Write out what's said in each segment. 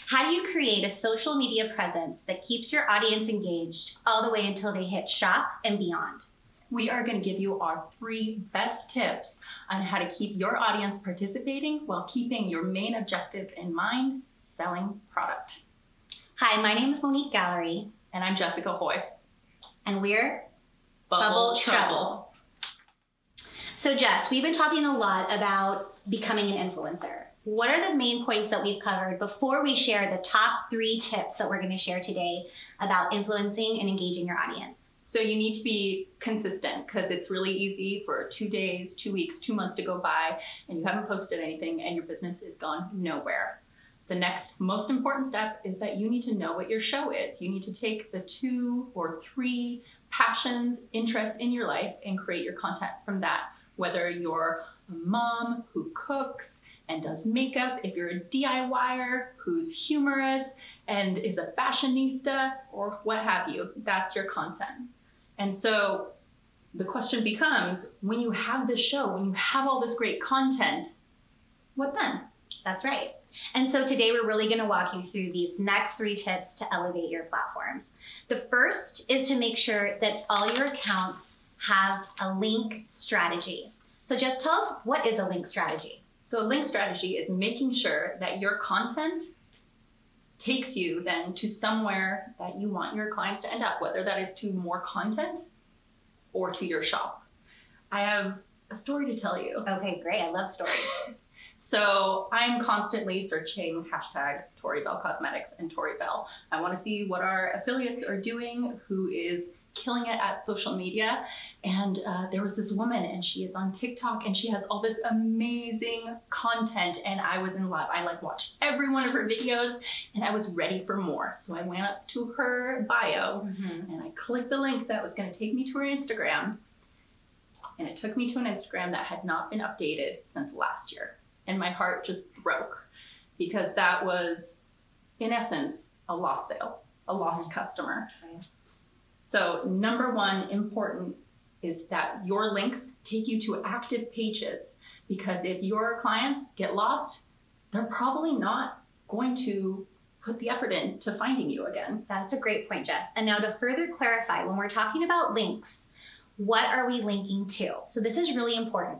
How do you create a social media presence that keeps your audience engaged all the way until they hit shop and beyond? We are going to give you our 3 best tips on how to keep your audience participating while keeping your main objective in mind, selling product. Hi, my name is Monique Gallery. And I'm Jessica Hoy. And we're Bubble Trouble. So Jess, we've been talking a lot about becoming an influencer. What are the main points that we've covered before we share the top 3 tips that we're going to share today about influencing and engaging your audience? So you need to be consistent because it's really easy for 2 days, 2 weeks, 2 months to go by and you haven't posted anything and your business is gone nowhere. The next most important step is that you need to know what your show is. You need to take the 2 or 3 passions, interests in your life and create your content from that. Whether you're a mom who cooks and does makeup, if you're a DIYer who's humorous and is a fashionista or what have you, that's your content. And so the question becomes, when you have this show, when you have all this great content, what then? That's right. And so today we're really going to walk you through these next 3 tips to elevate your platforms. The first is to make sure that all your accounts have a link strategy. So just tell us, what is a link strategy? So a link strategy is making sure that your content takes you then to somewhere that you want your clients to end up, whether that is to more content or to your shop. I have a story to tell you. Okay, great. I love stories. So I'm constantly searching hashtag Tori Belle Cosmetics and Tori Belle. I want to see what our affiliates are doing, who is killing it at social media. And there was this woman and she is on TikTok and she has all this amazing content and I was in love. I watched every one of her videos and I was ready for more. So I went up to her bio and I clicked the link that was going to take me to her Instagram. And it took me to an Instagram that had not been updated since last year. And my heart just broke because that was, in essence, a lost sale, a lost customer. Right. So number 1 important is that your links take you to active pages, because if your clients get lost, they're probably not going to put the effort in to finding you again. That's a great point, Jess. And now to further clarify, when we're talking about links, what are we linking to? So this is really important.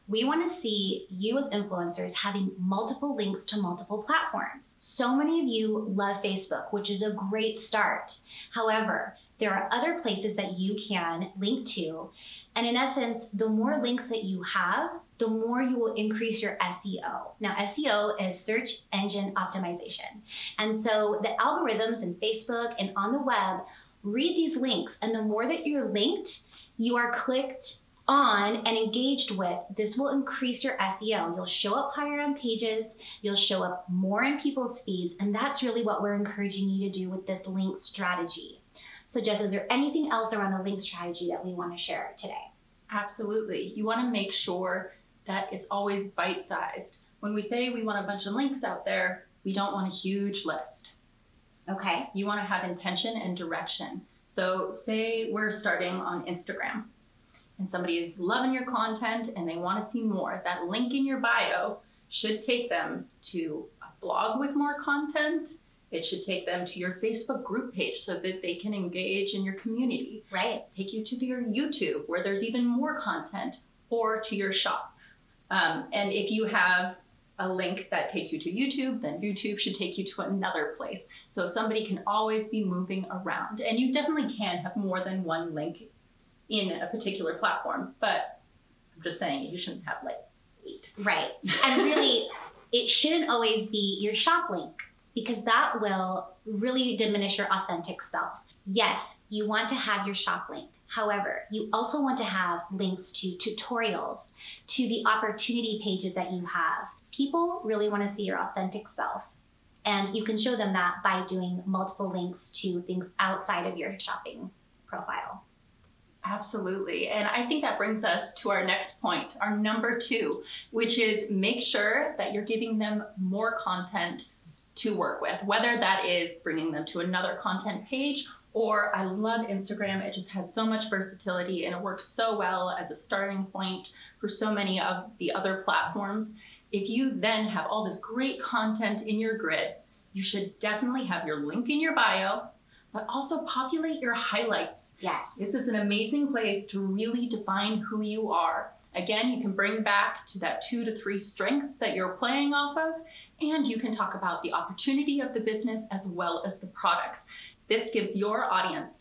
We want to see you as influencers having multiple links to multiple platforms. So many of you love Facebook, which is a great start. However, there are other places that you can link to. And in essence, the more links that you have, the more you will increase your SEO. Now, SEO is search engine optimization. And so the algorithms in Facebook and on the web read these links. And the more that you're linked, you are clicked on and engaged with, this will increase your SEO. You'll show up higher on pages, you'll show up more in people's feeds, and that's really what we're encouraging you to do with this link strategy. So Jess, is there anything else around the link strategy that we want to share today? Absolutely. You want to make sure that it's always bite-sized. When we say we want a bunch of links out there, we don't want a huge list. Okay. You want to have intention and direction. So say we're starting on Instagram and somebody is loving your content and they want to see more. That link in your bio should take them to a blog with more content. It should take them to your Facebook group page so that they can engage in your community. Right. Take you to your YouTube where there's even more content, or to your shop. And if you have a link that takes you to YouTube, then YouTube should take you to another place. So somebody can always be moving around. And you definitely can have more than one link in a particular platform, but I'm just saying you shouldn't have 8. Right. And really, it shouldn't always be your shop link, because that will really diminish your authentic self. Yes, you want to have your shop link. However, you also want to have links to tutorials, to the opportunity pages that you have. People really want to see your authentic self. And you can show them that by doing multiple links to things outside of your shopping profile. Absolutely. And I think that brings us to our next point, our number 2, which is make sure that you're giving them more content to work with, whether that is bringing them to another content page, or I love Instagram. It just has so much versatility and it works so well as a starting point for so many of the other platforms. If you then have all this great content in your grid, you should definitely have your link in your bio, but also populate your highlights. Yes. This is an amazing place to really define who you are. Again, you can bring back to that 2 to 3 strengths that you're playing off of, and you can talk about the opportunity of the business as well as the products. This gives your audience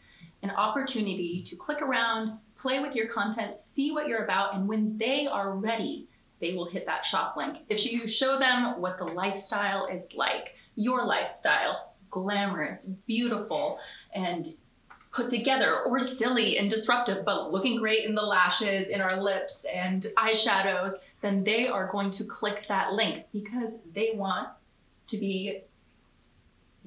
an opportunity to click around, play with your content, see what you're about, and when they are ready, they will hit that shop link. If you show them what the lifestyle is like, your lifestyle, glamorous, beautiful, and put together, or silly and disruptive, but looking great in the lashes, in our lips and eyeshadows, then they are going to click that link because they want to be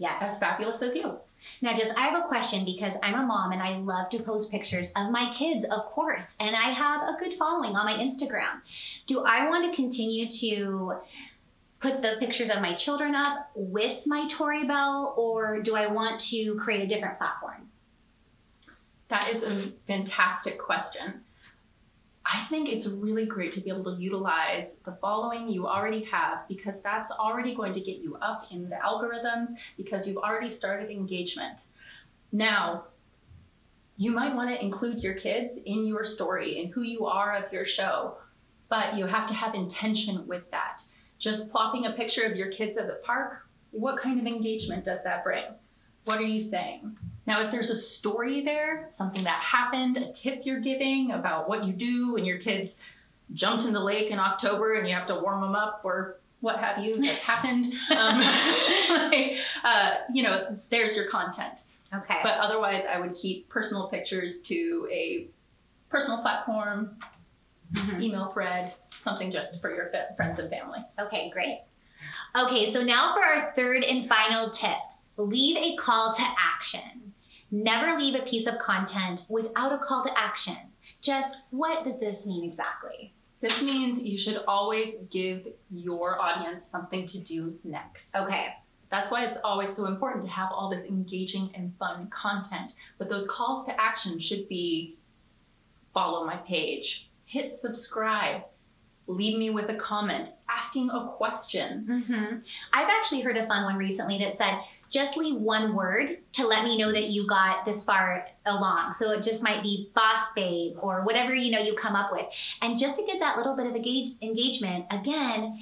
as fabulous as you. Now, Jess, I have a question because I'm a mom and I love to post pictures of my kids, of course, and I have a good following on my Instagram. Do I want to continue to put the pictures of my children up with my Tori Belle, or do I want to create a different platform? That is a fantastic question. I think it's really great to be able to utilize the following you already have, because that's already going to get you up in the algorithms because you've already started engagement. Now, you might want to include your kids in your story and who you are of your show, but you have to have intention with that. Just plopping a picture of your kids at the park, what kind of engagement does that bring? What are you saying? Now, if there's a story there, something that happened, a tip you're giving about what you do when your kids jumped in the lake in October and you have to warm them up or what have you that's happened, there's your content. Okay. But otherwise, I would keep personal pictures to a personal platform, email thread, something just for your friends and family. Okay, great. Okay, so now for our third and final tip. Leave a call to action. Never leave a piece of content without a call to action. Jess, what does this mean exactly? This means you should always give your audience something to do next. Okay. That's why it's always so important to have all this engaging and fun content. But those calls to action should be follow my page, hit subscribe, leave me with a comment, asking a question. I've actually heard a fun one recently that said, just leave one word to let me know that you got this far along. So it just might be boss babe or whatever you come up with. And just to get that little bit of engagement, again,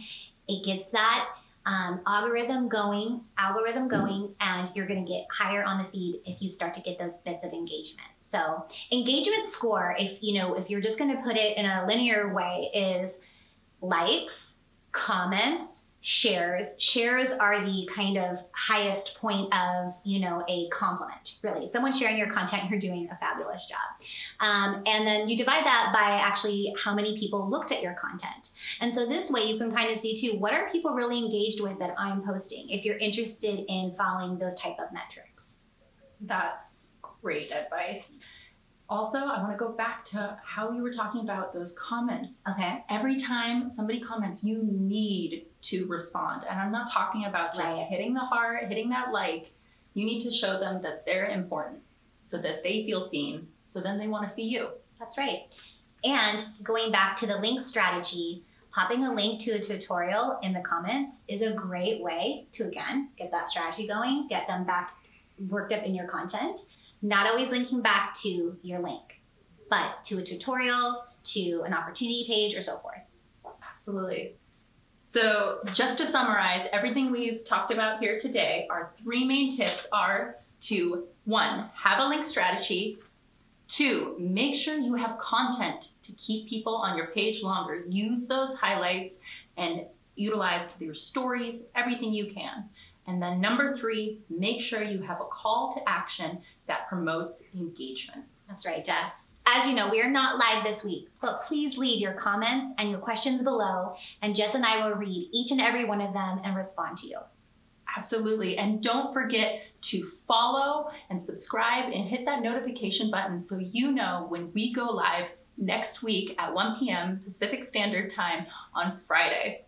it gets that algorithm going, and you're going to get higher on the feed if you start to get those bits of engagement. So engagement score, if you're just going to put it in a linear way, is likes, comments, shares. Shares are the kind of highest point of, a compliment, really. If someone's sharing your content, you're doing a fabulous job. And then you divide that by actually how many people looked at your content. And so this way you can kind of see too, what are people really engaged with that I'm posting, if you're interested in following those type of metrics. That's great advice. Also, I want to go back to how you were talking about those comments. Okay. Every time somebody comments, you need to respond. And I'm not talking about just hitting the heart, hitting that like. You need to show them that they're important so that they feel seen. So then they want to see you. That's right. And going back to the link strategy, popping a link to a tutorial in the comments is a great way to, again, get that strategy going, get them back worked up in your content. Not always linking back to your link, but to a tutorial, to an opportunity page, or so forth. Absolutely. So just to summarize everything we've talked about here today, our 3 main tips are to 1, have a link strategy. 2, make sure you have content to keep people on your page longer. Use those highlights and utilize your stories, everything you can. And then number 3, make sure you have a call to action that promotes engagement. That's right, Jess. As you know, we are not live this week, but please leave your comments and your questions below, and Jess and I will read each and every one of them and respond to you. Absolutely. And don't forget to follow and subscribe and hit that notification button so you know when we go live next week at 1 p.m. Pacific Standard Time on Friday.